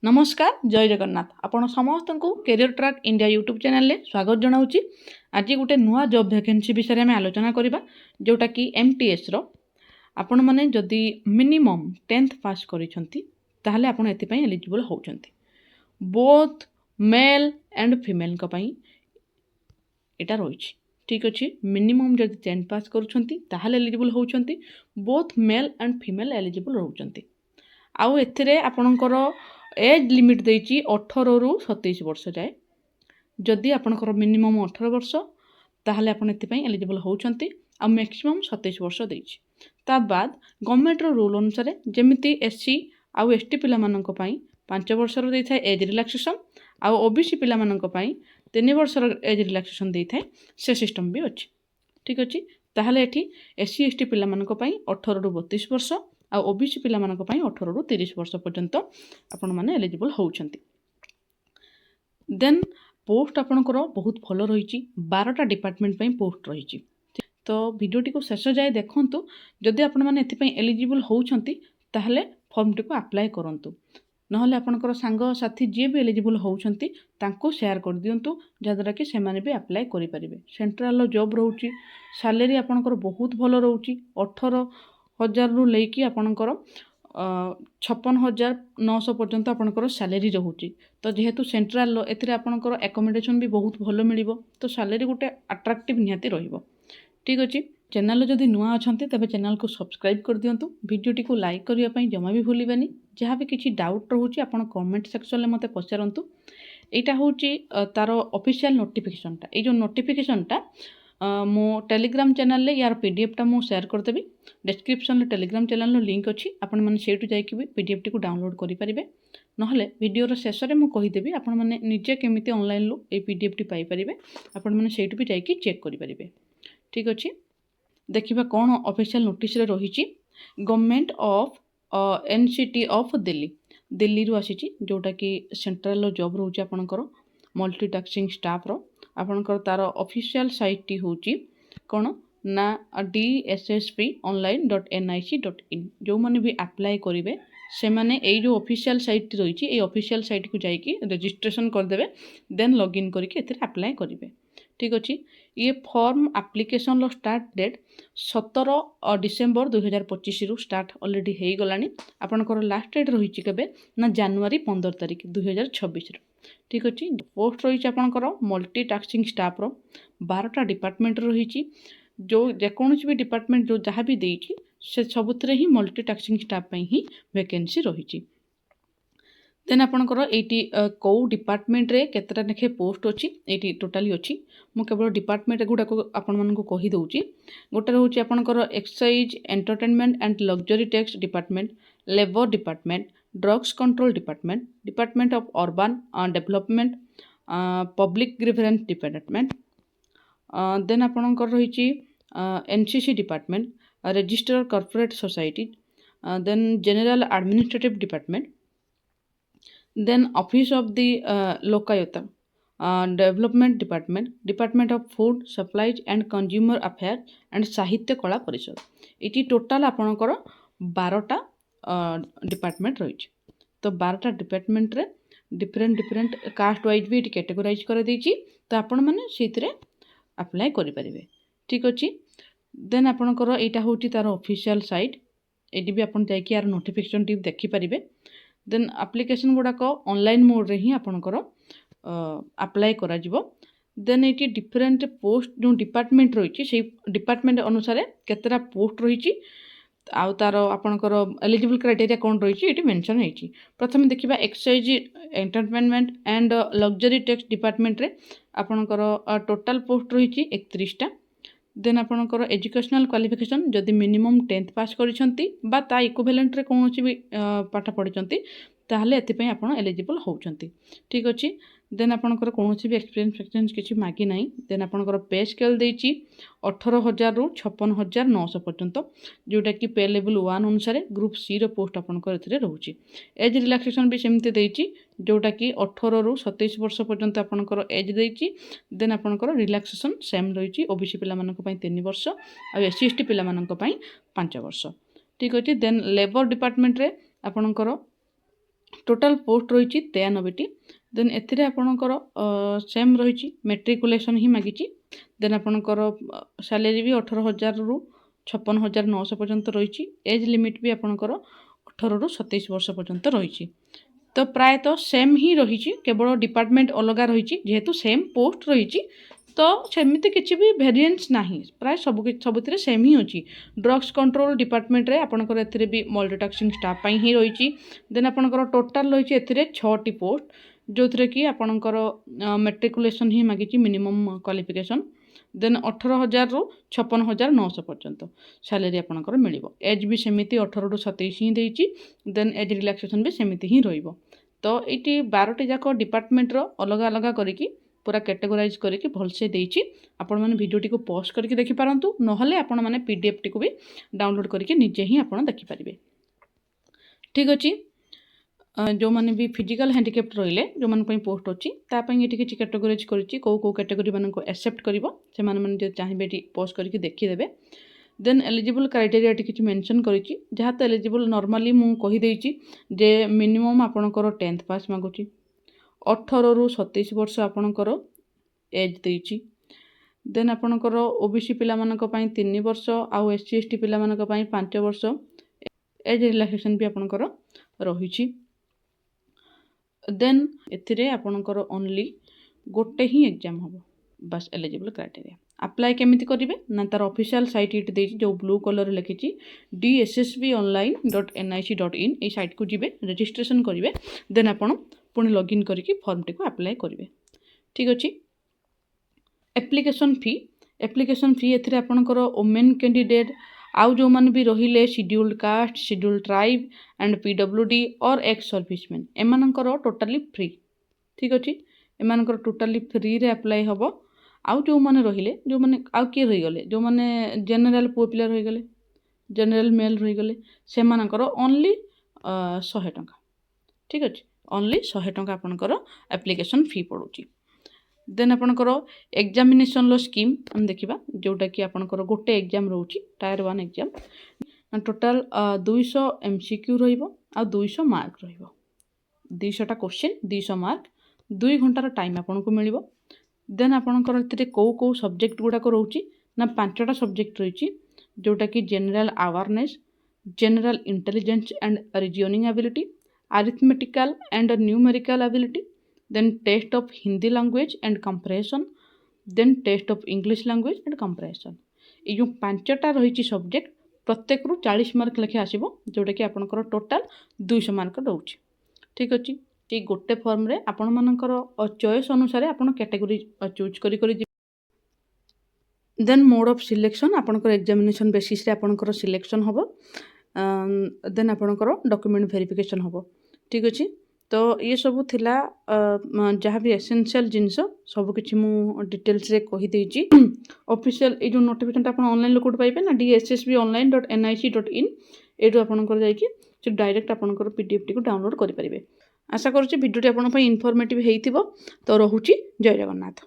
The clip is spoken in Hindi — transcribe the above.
नमस्कार जय जगन्नाथ आपण समस्त को career track India YouTube channel ले स्वागत जनाऊँगी। आज गोटे नुआ जॉब वैकेंसी विषय में आलोचना करवा जोटा कि एमटीएस रो आपण माने जदि मिनिमम 10th पास करिसंती ताहले आपण एति पई एलिजिबल होउचंती। बोथ मेल एंड फीमेल को पई एटा रहिछि। ठीक अछि, मिनिमम जदि 10th पास करूछंती ताहले एलिजिबल होउचंती। Both male and female eligible होउचंती। आउ एथिरे आपणकर एज लिमिट देइछि 18 रु 27 वर्ष जाए। जदि आपणकर मिनिमम 18 वर्ष ताहले आपण एति पई एलिजिबल होउचंती आ मैक्सिमम 27 वर्ष देइछि। ता बाद गवर्नमेंट रो रूल अनुसार जेमिति एससी आउ एसटी पिला मानक पई 5 वर्ष रो देइथाय एज रिलैक्सेशन आउ ओबीसी पिला मानक पई 3 वर्ष रो एज रिलैक्सेशन देइथाय से सिस्टम भी अछि। ठीक अछि, ताहले एठी एससी एसटी पिला मानक पई 18 रु 32 वर्ष आ ओबीसी पिला मानक पई 18 रु 30 वर्ष पर्यंत आपण माने एलिजिबल होउछंती। देन पोस्ट आपणकर बहुत भल रही 12टा डिपार्टमेंट पई पोस्ट रही। तो वीडियोटी को शेष जाए देखंतु। जदि आपण माने एथि पई एलिजिबल होउछंती ताहले फॉर्म टी को अप्लाई करंतु। नहले आपणकर सांग साथी जे भी एलिजिबल होउछंती तांको शेयर कर दियंतु जदरा कि से माने भी अप्लाई करि परिबे। सेंट्रल जॉब रहउची, सैलरी आपणकर बहुत भल रहउची। 18,000 रु लेकी आपणकर 56,900 पर्यंत आपणकर सैलरी रहउची। तो जेहेतु सेंट्रल एथिरे आपणकर एकोमोडेशन भी बहुत भल मिलिबो, तो सैलरी गोटे अट्रैक्टिव निहाती रहिबो। ठीक अछि, चैनल जदि नुआ अछंती तबे चैनल को सब्सक्राइब कर दियंतु। वीडियोटी को लाइक करिया पई जमा भी भूलिबेनी। जहाँ भी किछि डाउट रहउची आपण कमेंट सेक्शन ले मते पचारंतु। एटा होउची तार ऑफिशियल नोटिफिकेशनटा। ए जो नोटिफिकेशनटा मो टेलीग्राम चैनल ले यार पीडीएफ टा मु शेयर कर देबी। डिस्क्रिप्शन ले टेलीग्राम चैनल नो लिंक अछि, आपण माने सेटु जाई कि पीडीएफ टी को डाउनलोड करि परिबे। नहले वीडियो रो शेष रे मु कहि देबी आपण माने निजे केमिति ऑनलाइन लो ए पीडीएफ टी पाई परिबे। आपण माने सेटु भी जाई कि चेक करि परिबे। ठीक अछि, देखिबा कोन ऑफिशियल नोटिस रे रहिछि। Government of NCT of Delhi रु आसीछि, जोटा कि सेंट्रल जॉब रहउछि आपणकर मल्टीटास्किंग स्टाफ रो। आपणकर तार ऑफिशियल साइट टी होउछि कोन ना dsspionline.nic.in। जो माने भी अप्लाई करिवे से माने ए जो ऑफिशियल साइट रही ए ऑफिशियल साइट को जाइए रजिस्ट्रेशन करदे। देन लॉगिन करके एथिरे अप्लाई करिवे। ठीक अछि, ये फॉर्म एप्लिकेशन लो स्टार्ट डेट 17 डिसेंबर 2025 रु स्टार्ट ऑलरेडी हेई गलानी। आपनकर लास्ट डेट रही केबे ना जनवरी 15 तारिख 2026 रु। ठीक अछि, पोस्ट रही आपनकर मल्टीटास्किंग स्टाफ रो 12टा डिपार्टमेंट रही। जो जेकोनोसी भी डिपार्टमेंट जो जहाँ भी देइछि से सबुतरे ही मल्टीटास्किंग स्टाफ पई ही वैकेंसी रही। देन आपनकर एटी को डिपार्टमेंट रे केतरा नेखे पोस्ट अछि एटी टोटली अछि। मु केवल डिपार्टमेंट गुडा को आपण मन को कहि दउछि। गोटे रहउछि आपनकर excise entertainment and luxury tax department, labour department, drugs control department, department of urban development, public grievance department. Then आपनकर रहिछि NCC department, register corporate society, then general administrative department, then office of the Lokayukta development department, department of food supplies and consumer affair and Sahitya Kala परिषद। इटी टोटाल आपनकर 12टा डिपार्टमेंट रही। तो 12टा डिपार्टमेंट रे डिफरेंट डिफरेंट कास्ट वाइज भी कैटेगोराइज कर देइछि। तो आपण माने सेतिरे अप्लाई करि परिबे। ठीक अछि, देन आपनकर एटा होउछि तार ऑफिशियल साइट। एटी भी आपण जाई कि यार नोटिफिकेशन टी देखि परिबे। देन एप्लिकेशन गुडा को ऑनलाइन मोड रे ही आपनकर अप्लाई करा जिवो। देन एटी डिफरेंट पोस्ट जो डिपार्टमेंट रही से डिपार्टमेंट अनुसार केतरा पोस्ट रही आउ तार आपनकर एलिजिबल क्राइटेरिया कोन रही एटी मेंशन हेछि। प्रथम देखिबा excise entertainment and luxury tax department रे आपनकर टोटल पोस्ट रही 31टा। देन आपनकर एजुकेशनल क्वालिफिकेशन जदि मिनिमम 10th पास करिसंती बा ता इक्विवेलेंट रे कोनोसी भी पाठ पढिसंती ताहले एति पई आपण एलिजिबल होउचंती। ठीक अछि, देन आपनकर कोनोसी भी एक्सपीरियंस किछि मागी नाही। देन आपनकर पे स्केल देइछि 18,000 रु 56,900 पर्यंत, जोटा कि पे लेवल 1 अनुसार ग्रुप सी रो पोस्ट आपनकर एथिरे रहउछि। एज रिलैक्सेशन भी सेमते देइछि, जोटा कि 18 रु 27 वर्ष पर्यंत आपनकर एज देइछि। देन आपनकर रिलैक्सेशन सेम रहिछि ओबीसी पिला मानक पई 3 वर्ष आ एससी एसटी पिला मानक पई 5 वर्ष। ठीक अछि, देन लेबर डिपार्टमेंट रे आपनकर टोटाल पोस्ट रही 93टी देन एथिरे आपणकर सेम रही मेट्रिकुलेसन ही मागिची देन आपणकर सैलरी भी 18,000 रु 56,900 पर्यंत रही एज लिमिट भी आपणकर 18 रु 27 वर्ष पर्यंत रही तो प्रायतः सेम ही रही केवल डिपार्टमेंट अलग रही जेहेतु सेम पोस्ट रही तो सेमती किसी भी वेरिएंस नहीं प्राय सबुतिर सेम ही अच्छी ड्रग्स कंट्रोल डिपार्टमेंट रे आपणकर एथिरे भी मल्टीटास्किंग स्टाफ पाई ही रही देन आपणकर टोटाल रही एथिरे 6टी पोस्ट जो थे कि आपणकर मेट्रिकुलेसन ही मागिची मिनिमम क्वालिफिकेशन देन 18,000 रु 56,900 पर्यंत सैलरी आपणकर मिल एज भी सेमती 18 रु 27 ही देती देन एज रिलैक्सेशन भी सेमती ही रहिबो तो ये 12टी जाक डिपार्टमेंट रो अलग अलग करिकी पूरा कैटेगोराइज करके भलसे देती आपण मैंने भिडियोटी को पॉज करके देखिपारंतु नहले आपण मैंने पीडीएफ टी को भी डाउनलोड करके निजे ही आपण देखिपारे ठीक अच्छे जो मैंने भी फिजिकल हैंडिकैप्ट रहिले जो मन पोस्ट अच्छी तापाई ये किसी कैटेगोराइज करी कौ कैटेगोरी मान एक्सेप्ट कर चाहिए पोस्ट करके देखीदे देन एलिजिबल क्राइटेरिया किसी मेंशन करी जहाँ तो एलिजिबल नॉर्मली मु कहीदेची जे मिनिमम आपणकर 10th पास मागुची 18 रु 27 वर्ष आपणकर एज देची देन आपणकर ओबीसी पिला मानक पई 3 वर्ष आउ एससी एसटी पिला मानक पई 5 वर्ष एज रिलैक्सेशन भी आपणकर रही देन एथिरे आपणकर ओनली गोटे ही एग्जाम हम बस एलिजिबल क्राइटेरिया अप्लाई केमिति करिवे ना तार ऑफिशियल साइट इट देछि जो ब्लू कलर लिखिछि dssbonline.nic.in ए साइट को जिवे रजिस्ट्रेशन करिवे देन आपण पुणी लॉगिन करके फॉर्म टी को अप्लाई करेंगे ठीक अच्छे एप्लिकेशन फी एथिरे आपणकर वुमेन कैंडिडेट आउ जो मैंने भी रहिले scheduled caste scheduled tribe and PWD और एक्स सर्विसमैन एमानकर टोटाली फ्री ठीक अच्छे एमानकर टोटाली फ्री रे अप्लाई हम आउ जो मैंने रहिले जो मैंने आउ किए रहीगले जो मैंने जेनेराल पुओ पिला रहीगले जेनेराल मेल रहीगले से मानकर ओनली 100 टंका ठीक अच्छे ओनली 100 टंका आपणकर एप्लिकेशन फी पड़ुची देन आपणकर एग्जामिनेशन लो स्कीम हम देखिबा जोटा कि आपणकर गोटे एग्जाम रोची टायर 1 एग्जाम टोटाल 200 एमसीक्यू रहिबो आ 200 मार्क रहिबो 200टा क्वेश्चन 200 मार्क 2 घंटार टाइम आपनको मिलिबो देन आपणकर एथिरे को सब्जेक्ट गुडा को रोची ना 5टा सब्जेक्ट रहिची जोटा कि general awareness general intelligence and reasoning ability arithmetical and numerical ability then test of Hindi language and comprehension then test of English language and comprehension ये जो 5टा रही सब्जेक्ट प्रत्येक रु 40 मार्क लेखे आसो जोटा कि आपंकर टोटाल 200 मार्क रोचे ठीक अच्छे ये गोटे फॉर्म रे आपण मानकर चॉइस अनुसार आपण कैटेगरी चूज करी देन मोड ऑफ सिलेक्शन आपंकर एग्जामिनेशन बेसिस रे आपंकर सिलेक्शन हम देन आपंकर डॉक्यूमेंट वेरिफिकेशन हम ठीक अच्छे तो ये सब थिला जहाँ भी एसेंशियल जिनस सबकि मु डिटेल्स रे कहीदेची ऑफिशियल ये जो नोटिफिकेशन आप ऑनलाइन लोकट पाइबे ना dssbonline.nic.in एटू आपंकर जाकि डायरेक्ट आपंकर पीडीएफ टी को डाउनलोड करें आशा करुँच भिडियोटी आप इनफॉर्मेटिव होइथिबो तो रहुची जय जगन्नाथ।